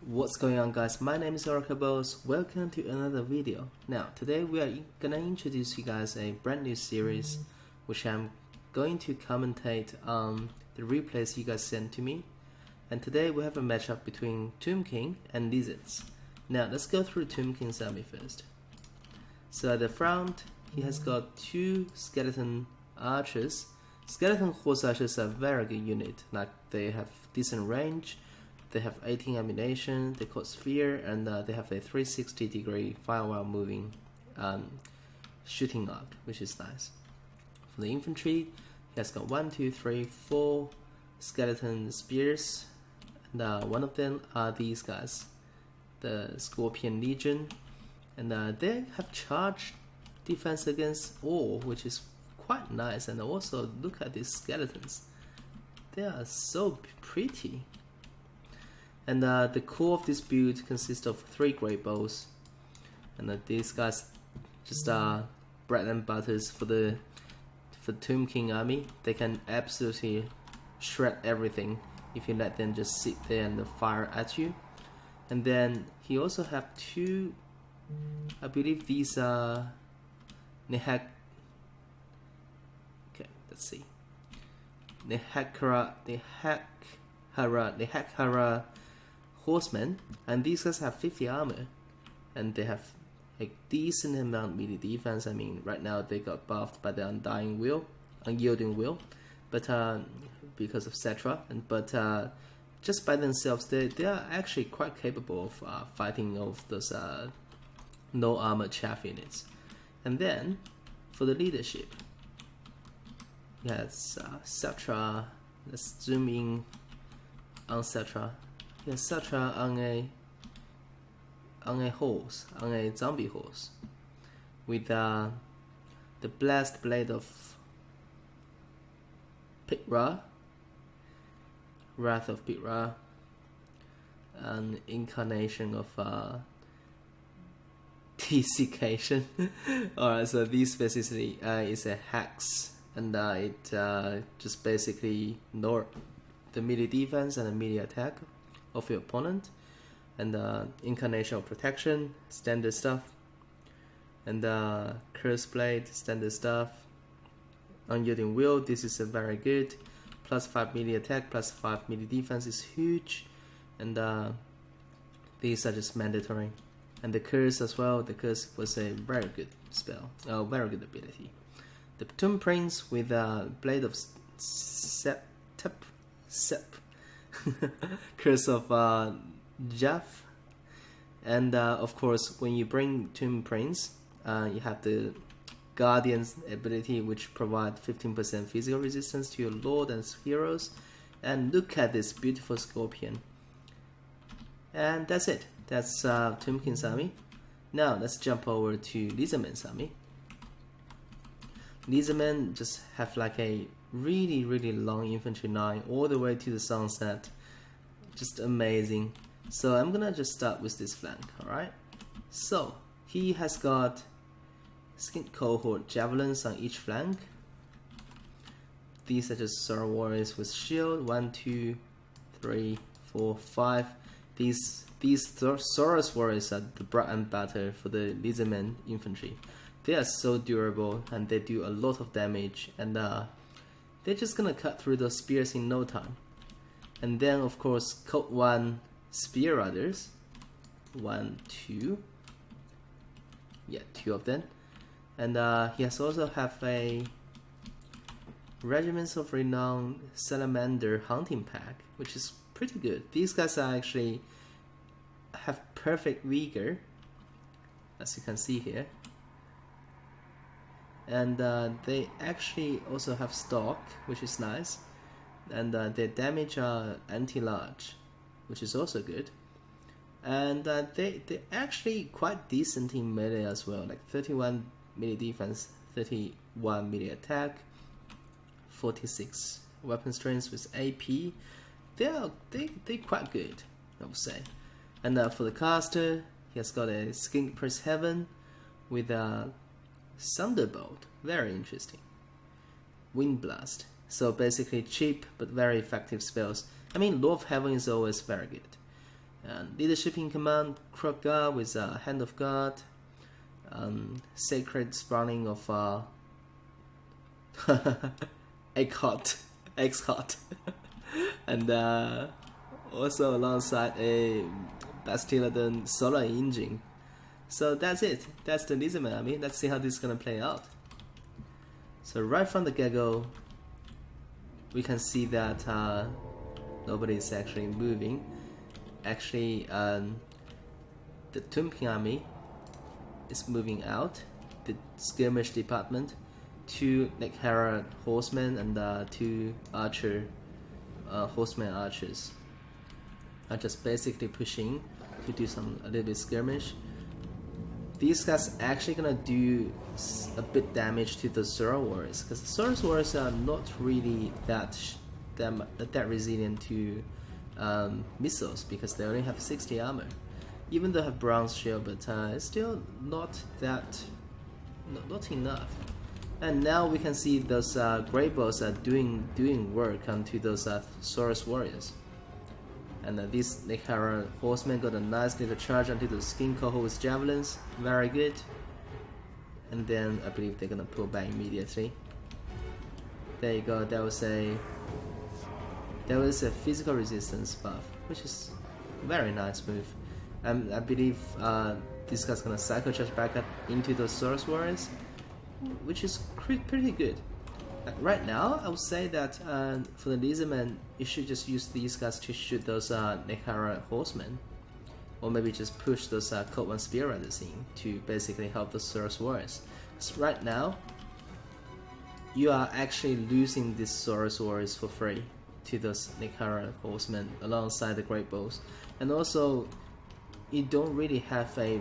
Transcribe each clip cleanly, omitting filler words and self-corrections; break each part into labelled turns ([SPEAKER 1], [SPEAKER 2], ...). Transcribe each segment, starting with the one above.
[SPEAKER 1] What's going on, guys? My name is Zachbsain. Welcome to another video. Now today we are gonna introduce you guys a brand new series which I'm going to commentate on the replays you guys sent to me. And today we have a matchup between Tomb King and Lizards. Now let's go through Tomb King's army first. So at the front he has got two skeleton archers. Skeleton horse archers are a very good unit, like they have decent range. They have 18 ammunition, they cause fear, and they have a 360-degree fire while moving shooting arc, which is nice. For the infantry, he has got 4 skeleton spears, and one of them are these guys, the Scorpion Legion, and they have charge defense against all, which is quite nice. And also look at these skeletons, they are so pretty. And the core of this build consists of 3 great bows, and these guys just are bread and butters for the Tomb King army. They can absolutely shred everything if you let them just sit there and fire at you. And then he also have 2, I believe these are Nehak. Okay, let's see. Nehakhara horsemen, and these guys have 50 armor, and they have a decent amount of melee defense. I mean, right now they got buffed by the unyielding will, but because of Cetra, but just by themselves they are actually quite capable of fighting off those no armor chaff units. And then for the leadership, yes, Cetra. Let's zoom in on Cetra. Yes, Cetra on a horse, on a zombie horse, with the blessed blade of Pit-Ra, Wrath of Pit-Ra, an incarnation of desiccation. Alright, so this basically is a hex, and it just basically ignore the melee defense and the melee attack of your opponent, and incarnation of protection, standard stuff, and curse blade, standard stuff. Unyielding will, this is a very good, +5 melee attack, +5 melee defense is huge, and these are just mandatory. And the curse as well, the curse was a very good spell, very good ability. The Tomb Prince with blade of Curse of Jeff, and of course when you bring Tomb Prince, you have the Guardian's ability, which provides 15% physical resistance to your lord and heroes. And look at this beautiful Scorpion. And that's it. That's Tomb King's army. Now let's jump over to Lizardman's army. Lizardmen just have like a really long infantry line all the way to the sunset. Just amazing. So I'm gonna just start with this flank. Alright, so he has got skink cohort javelins on each flank. These are just Sora warriors with shield. 1, 2, 3, 4, 5. These Sora's warriors are the bread and butter for the Lizardmen infantry. They are so durable and they do a lot of damage, and they're just gonna cut through those spears in no time. And then of course Code 1 Spear Riders, 1, 2, yeah, 2 of them. And he has also have a Regiments of Renown Salamander Hunting Pack, which is pretty good. These guys are actually have perfect vigor, as you can see here. And they actually also have stock, which is nice, and their damage are anti-large, which is also good. And they're actually quite decent in melee as well, like 31 melee defense, 31 melee attack, 46 weapon strength with AP. They're quite good, I would say. And for the caster, he has got a Skink Prince Heaven with a Thunderbolt, very interesting. Wind Blast, so basically cheap but very effective spells. I mean, Lord of Heaven is always very good. And leadership in command, Croc God with Hand of God, Sacred Spawning of X-Hot, and also alongside a Bastiladon solar engine. So that's it. That's the Lizardman army. Let's see how this is gonna play out. So right from the get-go, we can see that nobody is actually moving. Actually, the Tomb King army is moving out. The skirmish department, 2 Nekhara horsemen and 2 horsemen archers are just basically pushing to do a little bit skirmish. These guys actually gonna do a bit damage to the Sora Warriors, because the Sora Warriors are not really that resilient to missiles, because they only have 60 armor. Even though they have bronze shield, but it's still not enough. And now we can see those great bows are doing work onto those Saurus warriors. And these Nekhara horsemen got a nice little charge onto the skin cohort with javelins, very good. And then I believe they're gonna pull back immediately. There you go. There was a physical resistance buff, which is a very nice move. I believe this guy's gonna cycle charge back up into those Saurus warriors, which is pretty good. Right now, I would say that for the Lizardman, you should just use these guys to shoot those Nekhara horsemen, or maybe just push those Code 1 Spear Riders in to basically help the Saurus warriors. Because right now, you are actually losing these Saurus warriors for free to those Nekhara horsemen alongside the Great Bows, and also you don't really have a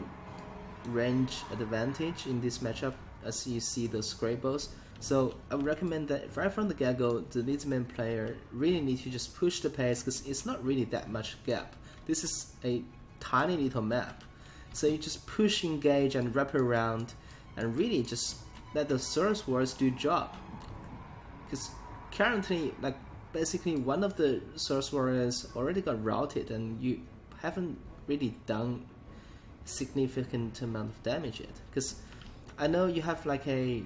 [SPEAKER 1] range advantage in this matchup as you see those Great Bows. So I would recommend that right from the get-go, the Lizardman player really need to just push the pace, because it's not really that much gap. This is a tiny little map, so you just push, engage, and wrap around, and really just let the Saurus warriors do job. Because currently, like, basically one of the Saurus warriors already got routed, and you haven't really done significant amount of damage yet. Because I know you have like a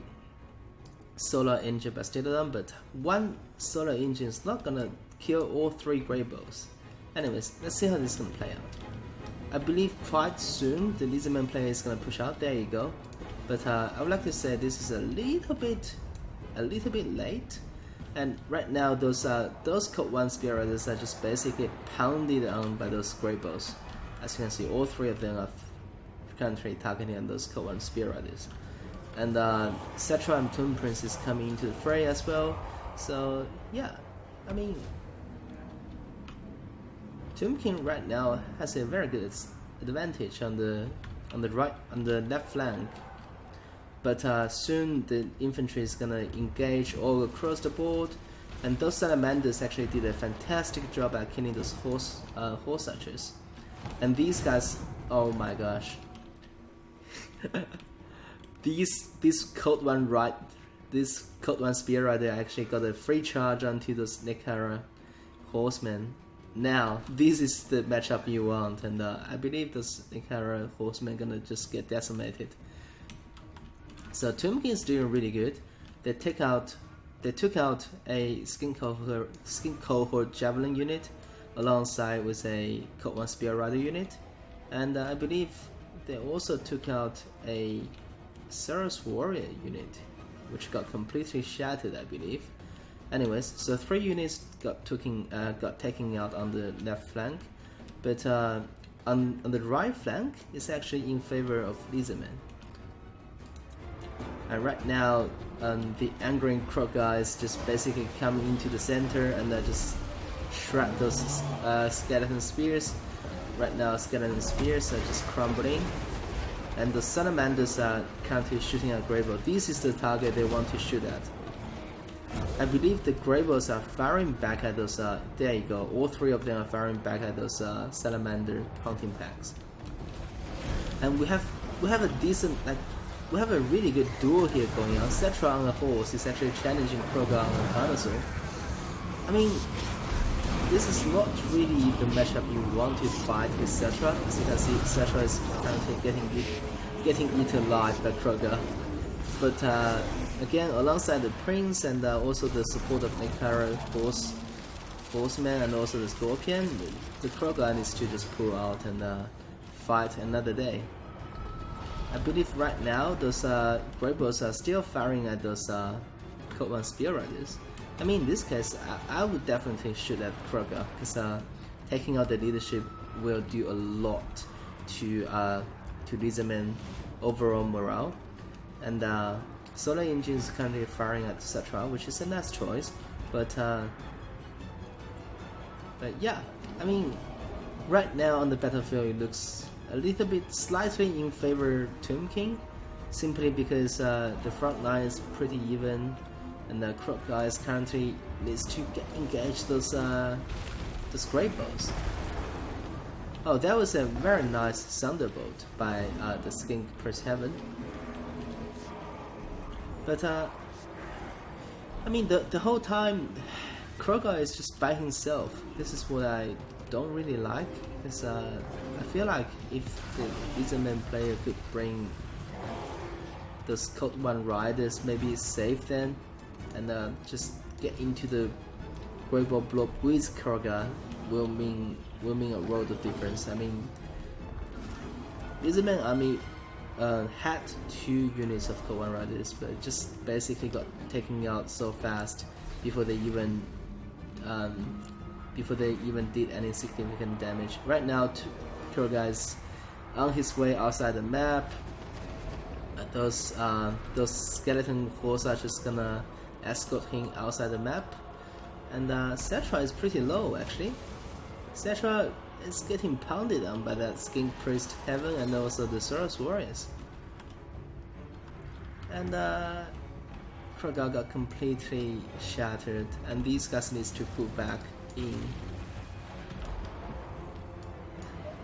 [SPEAKER 1] solar engine Bastillodon, but one solar engine is not gonna kill all 3 Great Bows. Anyways, let's see how this is gonna play out. I believe quite soon the Lizardman player is gonna push out. There you go. But I would like to say this is a little bit late. And right now, those Code 1 Spear Riders are just basically pounded on by those Great Bows. As you can see, all 3 of them are currently targeting on those Code 1 Spear Riders. And Cetra and Tomb Prince is coming into the fray as well. So yeah, I mean, Tomb King right now has a very good advantage on the left flank. But soon the infantry is gonna engage all across the board, and those salamanders actually did a fantastic job at killing those horse archers. And these guys, oh my gosh. This Code 1 Spear Rider actually got a free charge onto those Nekhara horsemen. Now this is the matchup you want, and I believe those Nekhara horsemen gonna just get decimated. So Tomb King is doing really good. They took out a skin cohort javelin unit alongside with a Code 1 Spear Rider unit, and I believe they also took out a Saurus Warrior unit, which got completely shattered, I believe. Anyways, so 3 units got taken out on the left flank, but on the right flank is actually in favor of Lizardman. And right now, the angering croc guys just basically come into the center and just shred those skeleton spears. Right now, skeleton spears are just crumbling, and the salamanders are currently shooting at Grey Bow. This is the target they want to shoot at. I believe the Grey Bows are firing back at those. There you go. All 3 of them are firing back at those salamander hunting packs. And we have a decent, like, we have a really good duel here going on. Cetra on a horse is actually challenging Kroga on a dinosaur. I mean, this is not really the matchup you want to fight with Cetra. As you can see, Cetra is currently getting eaten alive by Kroger. But again, alongside the Prince and also the support of Nekara Horseman and also the Scorpion, the Kroger needs to just pull out and fight another day. I believe right now those Greybows are still firing at those Code 1 Spear Riders. I mean, in this case, I would definitely shoot at Kroger, because taking out the leadership will do a lot to Lizardman overall morale. And Solar Engine is currently firing at Cetra, which is a nice choice, but yeah, I mean, right now on the battlefield it looks a little bit slightly in favor of Tomb King, simply because the front line is pretty even, and the Croc guys currently needs to engage those Greybows. Oh, that was a very nice Thunderbolt by the Skink Prince Heaven. But I mean, the whole time Kroger is just by himself. This is what I don't really like, because I feel like if the Lizardman player could bring those Code 1 Riders, maybe save them and just get into the Greybow block with Kroger will mean a world of difference. I mean, Lizardman army had 2 units of Code 1 Riders, but just basically got taken out so fast before they even did any significant damage. Right now, Kroger is on his way outside the map. Those skeleton horse are just gonna escort him outside the map, and Cetra is pretty low actually. Cetra is getting pounded on by that Skink Priest Heaven and also the Soros Warriors, and Kroger got completely shattered, and these guys needs to pull back in.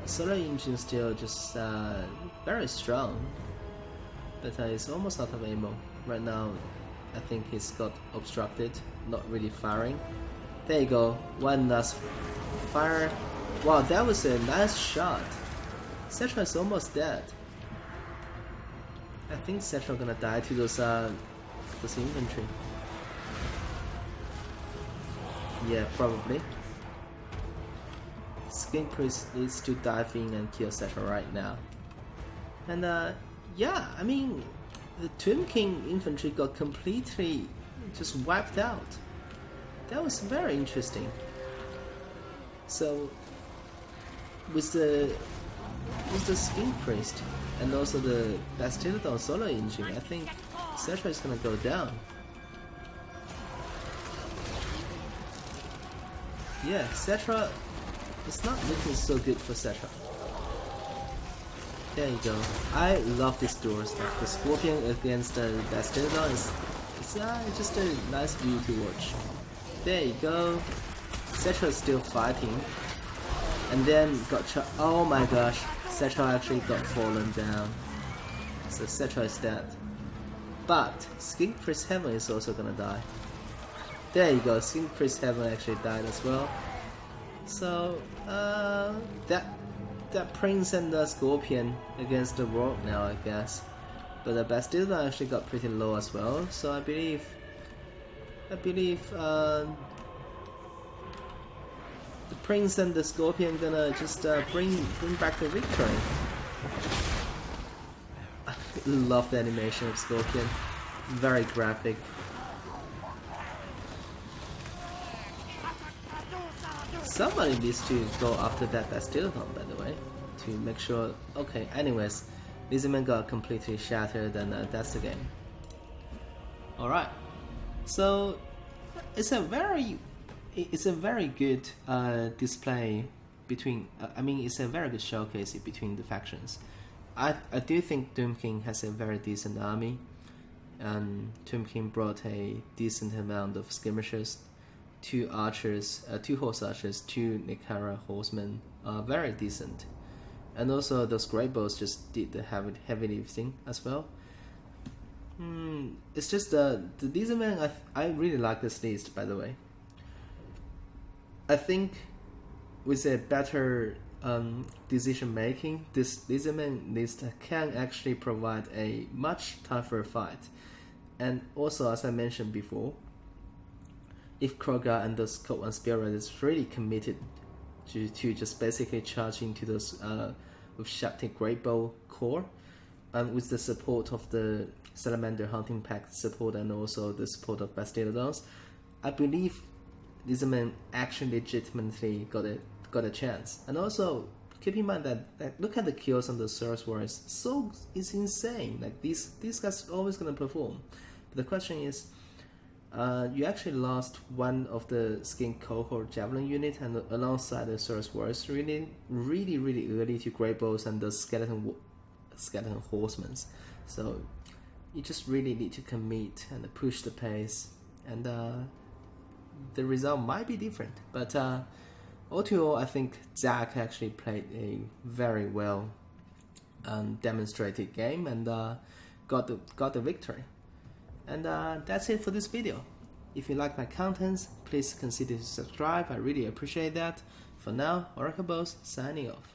[SPEAKER 1] Solar Engine still just very strong, but it's almost out of ammo right now. I think he's got obstructed, not really firing. There you go, one last fire. Wow, that was a nice shot. Cetra is almost dead. I think Cetra gonna die to those infantry. Yeah, probably. Skink Priest needs to dive in and kill Cetra right now. And yeah, I mean, the Tomb King infantry got completely just wiped out. That was very interesting. So with the Skink Priest and also the Bastildon Solar Engine, I think Cetra is gonna go down. Yeah, Cetra, it's not looking so good for Cetra. There you go. I love this duel stuff. The Scorpion against the Bastildon is just a nice view to watch. There you go. Cetra is still fighting, and then oh my gosh, Cetra actually got fallen down. So Cetra is dead. But Skink Priest Heaven is also gonna die. There you go, Skink Priest Heaven actually died as well. So that Prince and the Scorpion against the world now, I guess. But the Bastildon actually got pretty low as well. So I believe the Prince and the Scorpion gonna just bring back the victory. I love the animation of Scorpion, very graphic. Somebody needs to go after that Bastildon, by the way, to make sure. Okay, anyways, Lizardman got completely shattered, and that's the game. Alright, so it's a very good display between. I mean, it's a very good showcase between the factions. I do think Tomb King has a very decent army, and Tomb King brought a decent amount of skirmishers. 2 archers, 2 horse archers, 2 Nekara horsemen are very decent, and also those Greybows just did the heavy lifting as well. It's just the Lizardman. I really like this list, by the way. I think with a better decision making, this Lizardman list can actually provide a much tougher fight. And also, as I mentioned before, if Kroga and the Code 1 Spirit is really committed to just basically charge into those with Shakti Great Bow core, and with the support of the Salamander Hunting Pack support and also the support of Bastiladons, I believe Lizardman actually legitimately got a chance. And also keep in mind that look at the kills on the Source Wars. So it's insane. Like these guys are always gonna perform. But the question is, you actually lost one of the Skin Cohort Javelin unit, and alongside the Source Wars, really early to Grey Bows and the Skeleton Horsemen. So you just really need to commit and push the pace, and the result might be different. But all to all, I think Zach actually played a very well demonstrated game and got the victory. And that's it for this video. If you like my contents, please consider to subscribe. I really appreciate that. For now, Oracle Boss signing off.